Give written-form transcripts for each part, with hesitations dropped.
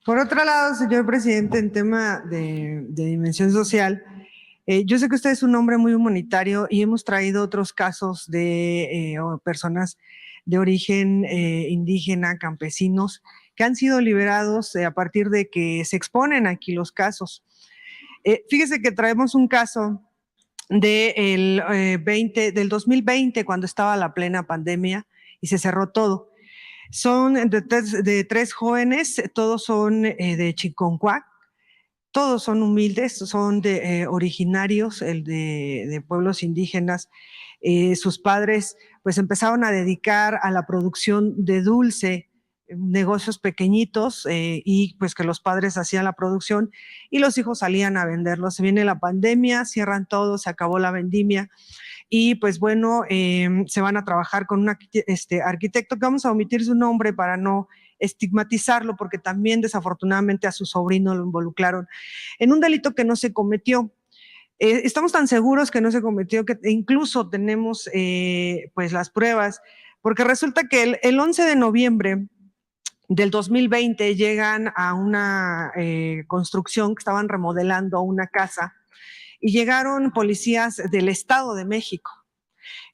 Por otro lado, señor presidente, en tema de dimensión social, yo sé que usted es un hombre muy humanitario y hemos traído otros casos de personas de origen indígena, campesinos, que han sido liberados a partir de que se exponen aquí los casos. Fíjese que traemos un caso del 2020, cuando estaba la plena pandemia y se cerró todo. Son de tres jóvenes, todos son de Chiconcuac, todos son humildes, son originarios de pueblos indígenas. Sus padres pues empezaron a dedicar a la producción de dulce, negocios pequeñitos, y pues que los padres hacían la producción y los hijos salían a venderlos. Se viene la pandemia, cierran todo, se acabó la vendimia y pues bueno, se van a trabajar con un arquitecto que vamos a omitir su nombre para no estigmatizarlo, porque también desafortunadamente a su sobrino lo involucraron en un delito que no se cometió. Estamos tan seguros que no se cometió que incluso tenemos pues las pruebas, porque resulta que el 11 de noviembre del 2020 llegan a una construcción que estaban remodelando una casa y llegaron policías del Estado de México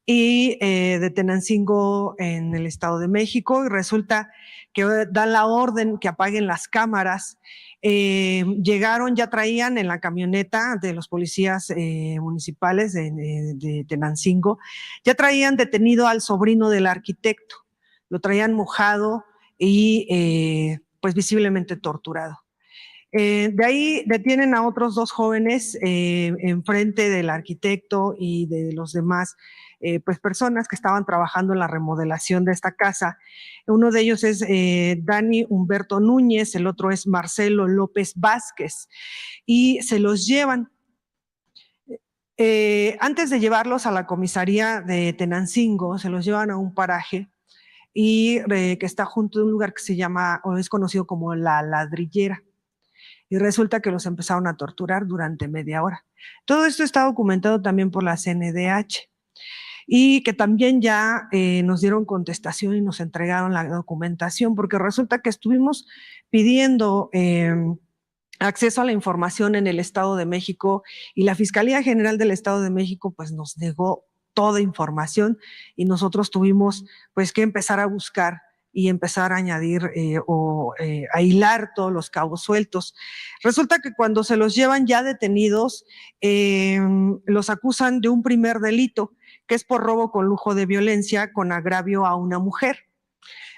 y de Tenancingo en el Estado de México, y resulta que dan la orden que apaguen las cámaras. Llegaron, ya traían en la camioneta de los policías municipales de Tenancingo, ya traían detenido al sobrino del arquitecto, lo traían mojado y pues visiblemente torturado. De ahí detienen a otros dos jóvenes enfrente del arquitecto y de los demás pues personas que estaban trabajando en la remodelación de esta casa. Uno de ellos es Dani Humberto Núñez, el otro es Marcelo López Vázquez, y se los llevan. Antes de llevarlos a la comisaría de Tenancingo, se los llevan a un paraje y que está junto a un lugar que se llama, o es conocido como La Ladrillera. Y resulta que los empezaron a torturar durante media hora. Todo esto está documentado también por la CNDH y que también ya nos dieron contestación y nos entregaron la documentación, porque resulta que estuvimos pidiendo acceso a la información en el Estado de México y la Fiscalía General del Estado de México pues nos negó toda información y nosotros tuvimos pues que empezar a buscar y empezar a añadir a hilar todos los cabos sueltos. Resulta que cuando se los llevan ya detenidos, los acusan de un primer delito, que es por robo con lujo de violencia con agravio a una mujer.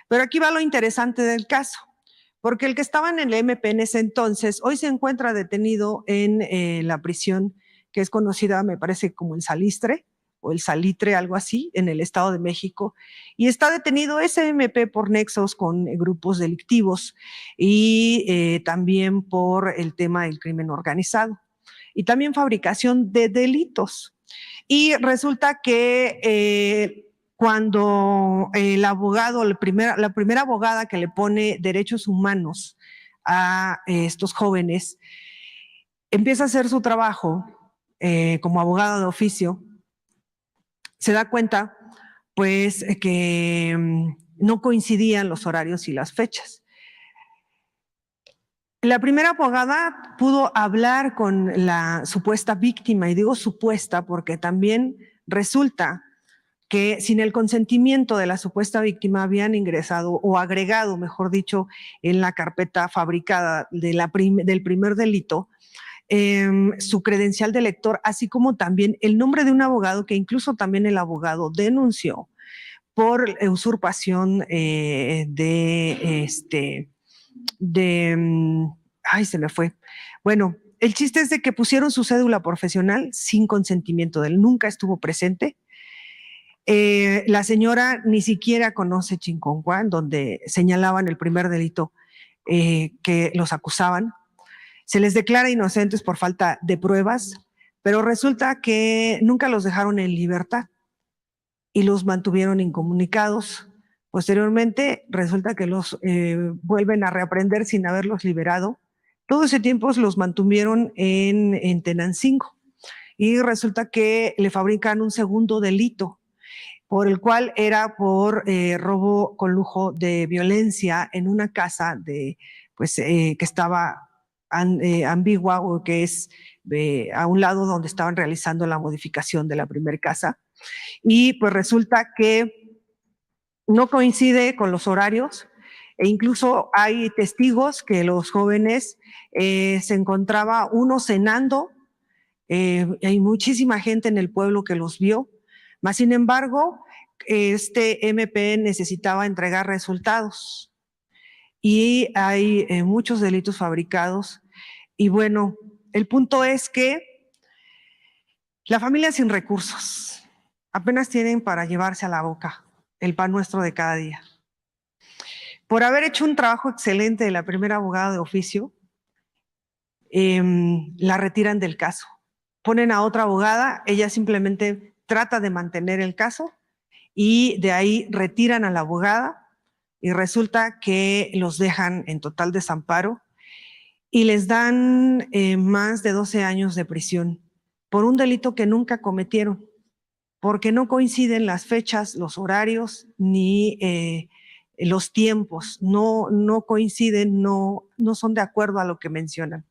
Pero aquí va lo interesante del caso, porque el que estaba en el MP en ese entonces, hoy se encuentra detenido en la prisión que es conocida, me parece, como el Salistre, o el Salitre, algo así, en el Estado de México, y está detenido ese MP por nexos con grupos delictivos y también por el tema del crimen organizado y también fabricación de delitos. Y resulta que cuando el abogado, la primera abogada que le pone derechos humanos a estos jóvenes, empieza a hacer su trabajo como abogada de oficio, se da cuenta pues que no coincidían los horarios y las fechas. La primera abogada pudo hablar con la supuesta víctima, y digo supuesta porque también resulta que sin el consentimiento de la supuesta víctima habían ingresado o agregado, mejor dicho, en la carpeta fabricada del primer delito, su credencial de lector, así como también el nombre de un abogado que incluso también el abogado denunció por usurpación ay, se me fue. Bueno, el chiste es de que pusieron su cédula profesional sin consentimiento de él, nunca estuvo presente. La señora ni siquiera conoce Chinconcuán, donde señalaban el primer delito que los acusaban. Se les declara inocentes por falta de pruebas, pero resulta que nunca los dejaron en libertad y los mantuvieron incomunicados. Posteriormente resulta que los vuelven a reaprender sin haberlos liberado. Todo ese tiempo los mantuvieron en Tenancingo y resulta que le fabrican un segundo delito, por el cual era por robo con lujo de violencia en una casa pues, que estaba ambigua, o que es a un lado donde estaban realizando la modificación de la primera casa. Y pues resulta que no coincide con los horarios, e incluso hay testigos que los jóvenes se encontraba uno cenando. Hay muchísima gente en el pueblo que los vio, mas sin embargo, este MP necesitaba entregar resultados, y hay muchos delitos fabricados. Y bueno, el punto es que la familia sin recursos apenas tienen para llevarse a la boca el pan nuestro de cada día. Por haber hecho un trabajo excelente de la primera abogada de oficio, la retiran del caso. Ponen a otra abogada, ella simplemente trata de mantener el caso, y de ahí retiran a la abogada, y resulta que los dejan en total desamparo y les dan más de 12 años de prisión por un delito que nunca cometieron, porque no coinciden las fechas, los horarios, ni los tiempos, no coinciden, no son de acuerdo a lo que mencionan.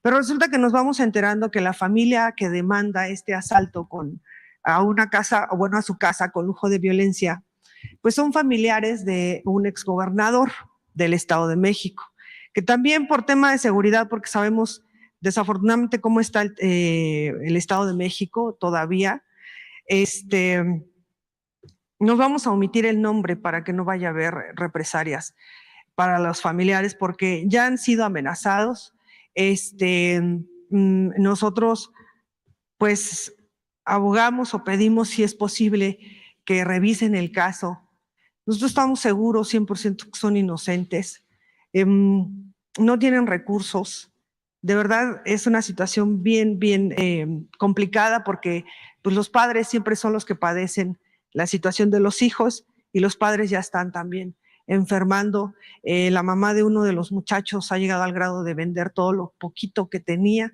Pero resulta que nos vamos enterando que la familia que demanda este asalto a una casa, o bueno, a su casa con lujo de violencia, pues son familiares de un exgobernador del Estado de México, que también por tema de seguridad, porque sabemos desafortunadamente cómo está el Estado de México todavía, nos vamos a omitir el nombre para que no vaya a haber represalias para los familiares, porque ya han sido amenazados. Nosotros pues abogamos o pedimos, si es posible, que revisen el caso. Nosotros estamos seguros 100% que son inocentes, no tienen recursos. De verdad es una situación bien complicada, porque pues los padres siempre son los que padecen la situación de los hijos, y los padres ya están también enfermando. La mamá de uno de los muchachos ha llegado al grado de vender todo lo poquito que tenía.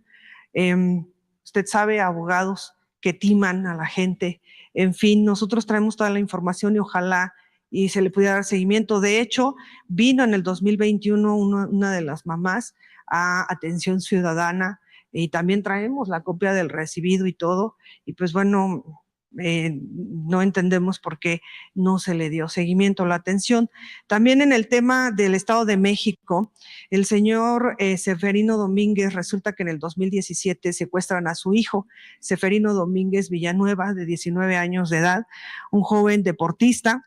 Usted sabe, abogados que timan a la gente. En fin, nosotros traemos toda la información, y ojalá y se le pudiera dar seguimiento. De hecho, vino en el 2021 una de las mamás a Atención Ciudadana, y también traemos la copia del recibido y todo, y pues bueno, no entendemos por qué no se le dio seguimiento, la atención. También en el tema del Estado de México, el señor Seferino Domínguez, resulta que en el 2017 secuestran a su hijo, Seferino Domínguez Villanueva, de 19 años de edad, un joven deportista.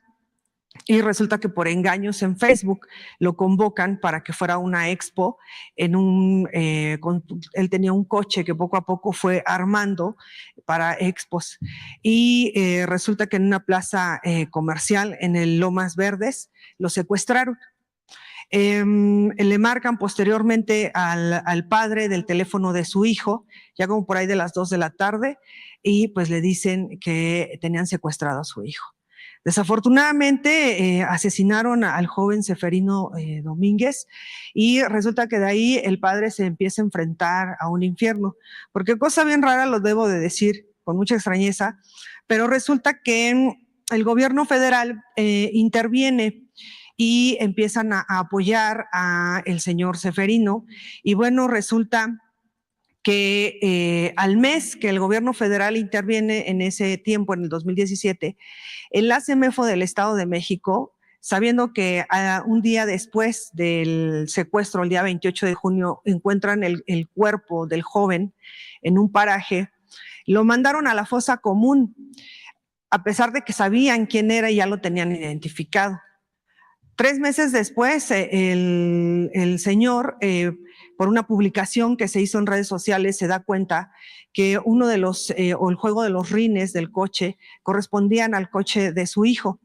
Y resulta que por engaños en Facebook lo convocan para que fuera a una expo. Él tenía un coche que poco a poco fue armando para expos, y resulta que en una plaza comercial en el Lomas Verdes lo secuestraron. Le marcan posteriormente al padre del teléfono de su hijo, ya como por ahí de las 2 de la tarde, y pues le dicen que tenían secuestrado a su hijo. Desafortunadamente asesinaron al joven Seferino Domínguez, y resulta que de ahí el padre se empieza a enfrentar a un infierno, porque cosa bien rara, lo debo de decir con mucha extrañeza, pero resulta que el gobierno federal interviene, y empiezan a apoyar a el señor Seferino, y bueno, resulta que al mes que el gobierno federal interviene en ese tiempo, en el 2017, el ACMEFO del Estado de México, sabiendo que un día después del secuestro, el día 28 de junio, encuentran el cuerpo del joven en un paraje, lo mandaron a la fosa común, a pesar de que sabían quién era y ya lo tenían identificado. 3 meses después, el señor, por una publicación que se hizo en redes sociales, se da cuenta que uno de los, o el juego de los rines del coche correspondían al coche de su hijo.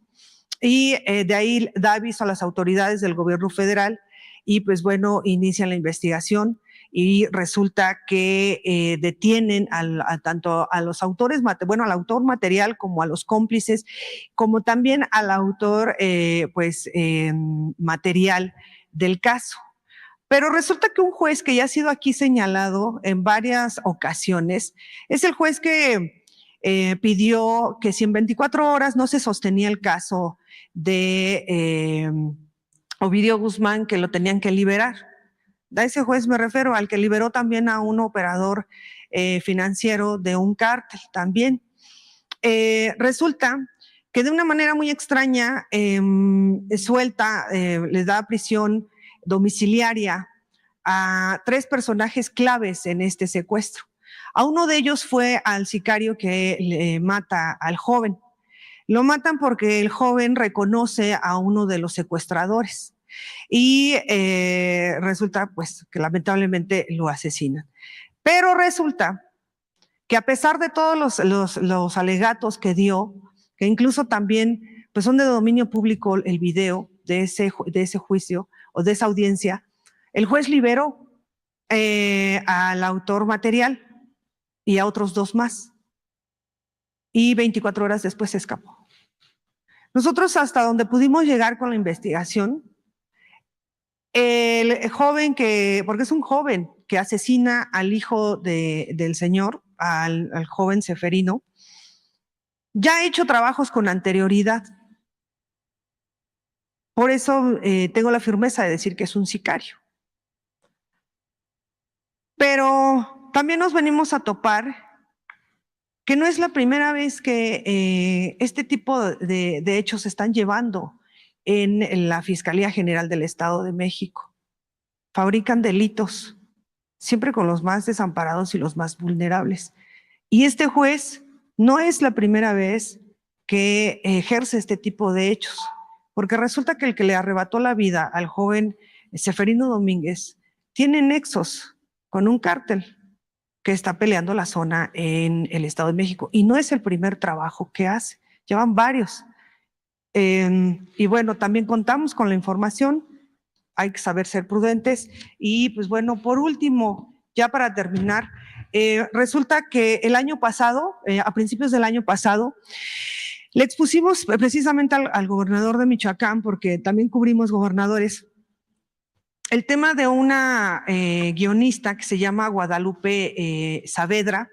Y de ahí da aviso a las autoridades del gobierno federal, y pues bueno, inician la investigación, y resulta que detienen tanto a los autores, bueno, al autor material, como a los cómplices, como también al autor material del caso. Pero resulta que un juez que ya ha sido aquí señalado en varias ocasiones es el juez que pidió que si en 24 horas no se sostenía el caso de Ovidio Guzmán, que lo tenían que liberar. A ese juez me refiero, al que liberó también a un operador financiero de un cártel también. Resulta que de una manera muy extraña suelta, les da prisión domiciliaria a 3 personajes claves en este secuestro. A uno de ellos fue al sicario que le mata al joven. Lo matan porque el joven reconoce a uno de los secuestradores y resulta pues que lamentablemente lo asesinan. Pero resulta que a pesar de todos los alegatos que dio, que incluso también pues son de dominio público el video de ese juicio o de esa audiencia, el juez liberó al autor material y a otros 2 más. Y 24 horas después se escapó. Nosotros hasta donde pudimos llegar con la investigación, el joven porque es un joven que asesina al hijo del señor, al joven Ceferino, ya ha hecho trabajos con anterioridad. Por eso tengo la firmeza de decir que es un sicario. Pero también nos venimos a topar que no es la primera vez que este tipo de hechos se están llevando en la Fiscalía General del Estado de México. Fabrican delitos, siempre con los más desamparados y los más vulnerables. Y este juez no es la primera vez que ejerce este tipo de hechos, porque resulta que el que le arrebató la vida al joven Ceferino Domínguez tiene nexos con un cártel que está peleando la zona en el Estado de México. Y no es el primer trabajo que hace, llevan varios. Y bueno, también contamos con la información, hay que saber ser prudentes. Y pues bueno, por último, ya para terminar, resulta que el año pasado, a principios del año pasado, le expusimos precisamente al gobernador de Michoacán, porque también cubrimos gobernadores, el tema de una guionista que se llama Guadalupe Saavedra,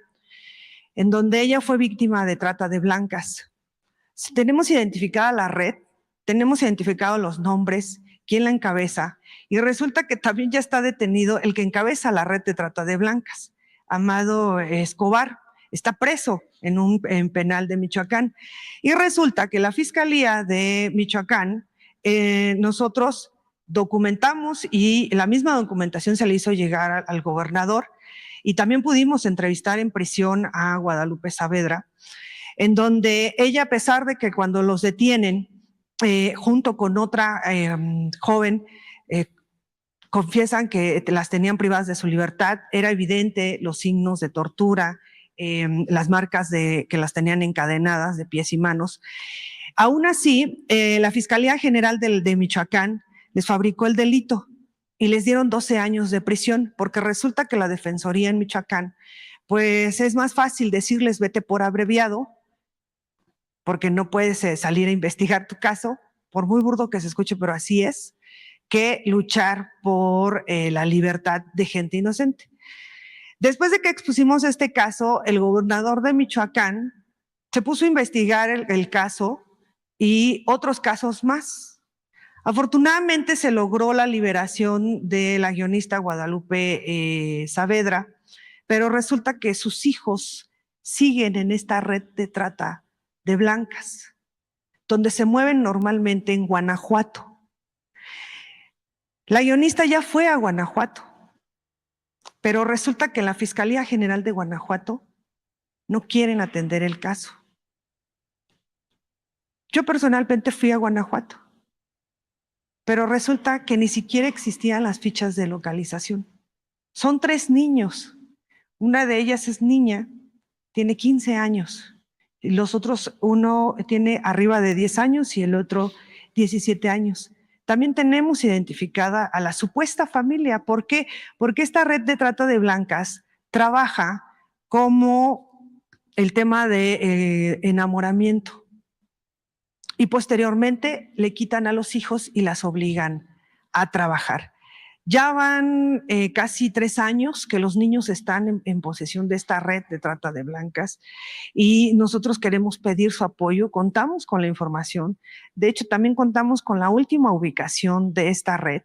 en donde ella fue víctima de trata de blancas. Tenemos identificada la red, tenemos identificados los nombres, quién la encabeza, y resulta que también ya está detenido el que encabeza la red de trata de blancas, Amado Escobar. Está preso en penal de Michoacán. Y resulta que la Fiscalía de Michoacán, nosotros documentamos y la misma documentación se le hizo llegar al gobernador, y también pudimos entrevistar en prisión a Guadalupe Saavedra, en donde ella, a pesar de que cuando los detienen, junto con otra joven, confiesan que las tenían privadas de su libertad, era evidente los signos de tortura, las marcas que las tenían encadenadas de pies y manos. Aún así, la Fiscalía General de Michoacán les fabricó el delito y les dieron 12 años de prisión, porque resulta que la Defensoría en Michoacán, pues es más fácil decirles vete por abreviado, porque no puedes salir a investigar tu caso, por muy burdo que se escuche, pero así es, que luchar por la libertad de gente inocente. Después de que expusimos este caso, el gobernador de Michoacán se puso a investigar el caso y otros casos más. Afortunadamente se logró la liberación de la guionista Guadalupe Saavedra, pero resulta que sus hijos siguen en esta red de trata de blancas, donde se mueven normalmente en Guanajuato. La guionista ya fue a Guanajuato, pero resulta que en la Fiscalía General de Guanajuato no quieren atender el caso. Yo personalmente fui a Guanajuato, pero resulta que ni siquiera existían las fichas de localización. Son 3 niños, una de ellas es niña, tiene 15 años, y los otros, uno tiene arriba de 10 años y el otro 17 años. También tenemos identificada a la supuesta familia. ¿Por qué? Porque esta red de trata de blancas trabaja como el tema de enamoramiento. Y posteriormente le quitan a los hijos y las obligan a trabajar. Ya van casi 3 años que los niños están en posesión de esta red de trata de blancas y nosotros queremos pedir su apoyo. Contamos con la información. De hecho, también contamos con la última ubicación de esta red,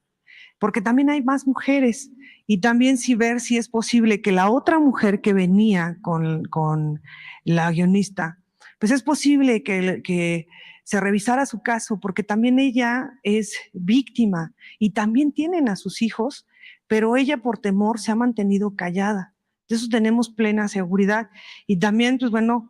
porque también hay más mujeres y también ver si es posible que la otra mujer que venía con la guionista, pues es posible que se revisara su caso, porque también ella es víctima y también tienen a sus hijos, pero ella por temor se ha mantenido callada. De eso tenemos plena seguridad. Y también, pues bueno,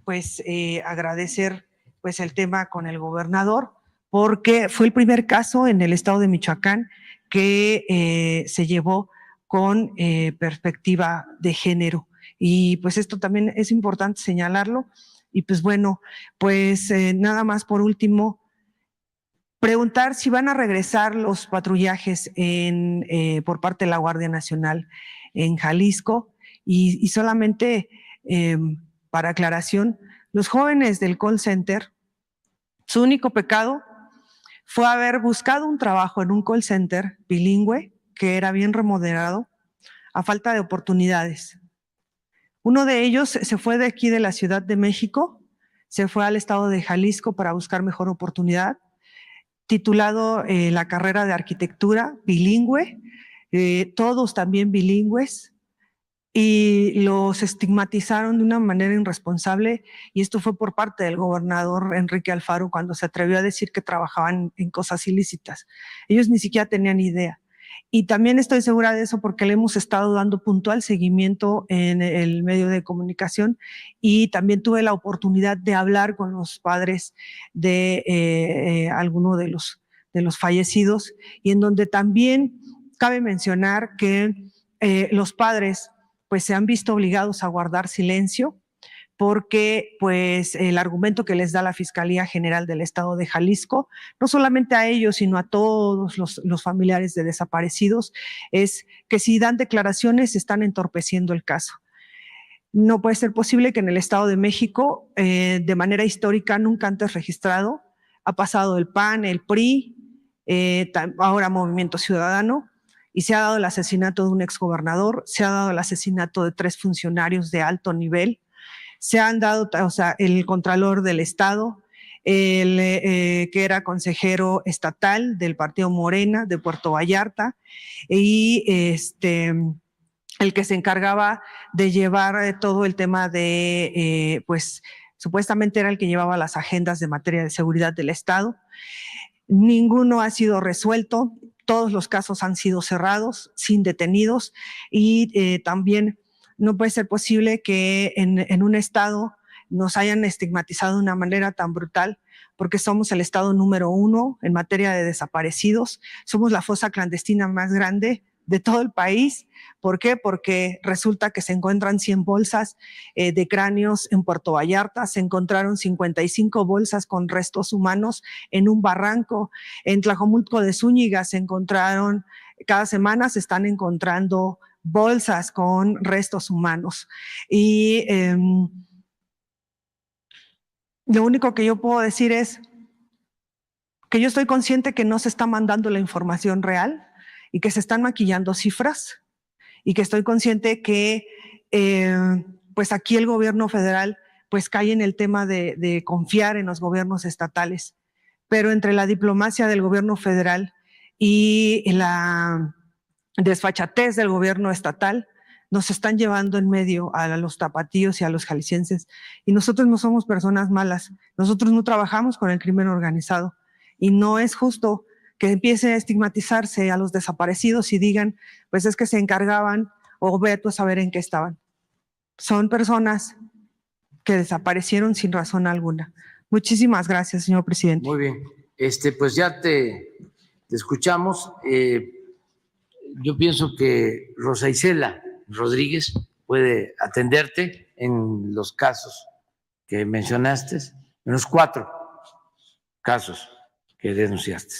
pues agradecer pues el tema con el gobernador, porque fue el primer caso en el estado de Michoacán que se llevó con perspectiva de género. Y pues esto también es importante señalarlo. Y pues bueno, pues nada más por último, preguntar si van a regresar los patrullajes por parte de la Guardia Nacional en Jalisco y solamente para aclaración, los jóvenes del call center, su único pecado fue haber buscado un trabajo en un call center bilingüe que era bien remunerado a falta de oportunidades. Uno de ellos se fue de aquí de la Ciudad de México, se fue al estado de Jalisco para buscar mejor oportunidad, titulado la carrera de arquitectura bilingüe, todos también bilingües, y los estigmatizaron de una manera irresponsable, y esto fue por parte del gobernador Enrique Alfaro cuando se atrevió a decir que trabajaban en cosas ilícitas. Ellos ni siquiera tenían idea. Y también estoy segura de eso porque le hemos estado dando puntual seguimiento en el medio de comunicación y también tuve la oportunidad de hablar con los padres de alguno de los fallecidos y en donde también cabe mencionar que los padres pues se han visto obligados a guardar silencio porque pues el argumento que les da la Fiscalía General del Estado de Jalisco, no solamente a ellos, sino a todos los familiares de desaparecidos, es que si dan declaraciones están entorpeciendo el caso. No puede ser posible que en el Estado de México, de manera histórica, nunca antes registrado, ha pasado el PAN, el PRI, ahora Movimiento Ciudadano, y se ha dado el asesinato de un exgobernador, se ha dado el asesinato de 3 funcionarios de alto nivel, se han dado, o sea, el Contralor del Estado, que era consejero estatal del Partido Morena de Puerto Vallarta, y el que se encargaba de llevar todo el tema de, pues, supuestamente era el que llevaba las agendas de materia de seguridad del Estado. Ninguno ha sido resuelto, todos los casos han sido cerrados, sin detenidos, y también no puede ser posible que en un estado nos hayan estigmatizado de una manera tan brutal, porque somos el estado número 1 en materia de desaparecidos, somos la fosa clandestina más grande de todo el país. ¿Por qué? Porque resulta que se encuentran 100 bolsas de cráneos en Puerto Vallarta, se encontraron 55 bolsas con restos humanos en un barranco, en Tlajomulco de Zúñiga se encontraron, cada semana se están encontrando bolsas con restos humanos. Y lo único que yo puedo decir es que yo estoy consciente que no se está mandando la información real y que se están maquillando cifras y que estoy consciente que pues aquí el gobierno federal pues cae en el tema de confiar en los gobiernos estatales, pero entre la diplomacia del gobierno federal y la desfachatez del gobierno estatal, nos están llevando en medio a los tapatíos y a los jaliscienses. Y nosotros no somos personas malas, nosotros no trabajamos con el crimen organizado. Y no es justo que empiece a estigmatizarse a los desaparecidos y digan, pues es que se encargaban o ve tú a saber en qué estaban. Son personas que desaparecieron sin razón alguna. Muchísimas gracias, señor presidente. Muy bien. Pues ya te escuchamos. Yo pienso que Rosa Isela Rodríguez puede atenderte en los casos que mencionaste, en los 4 casos que denunciaste.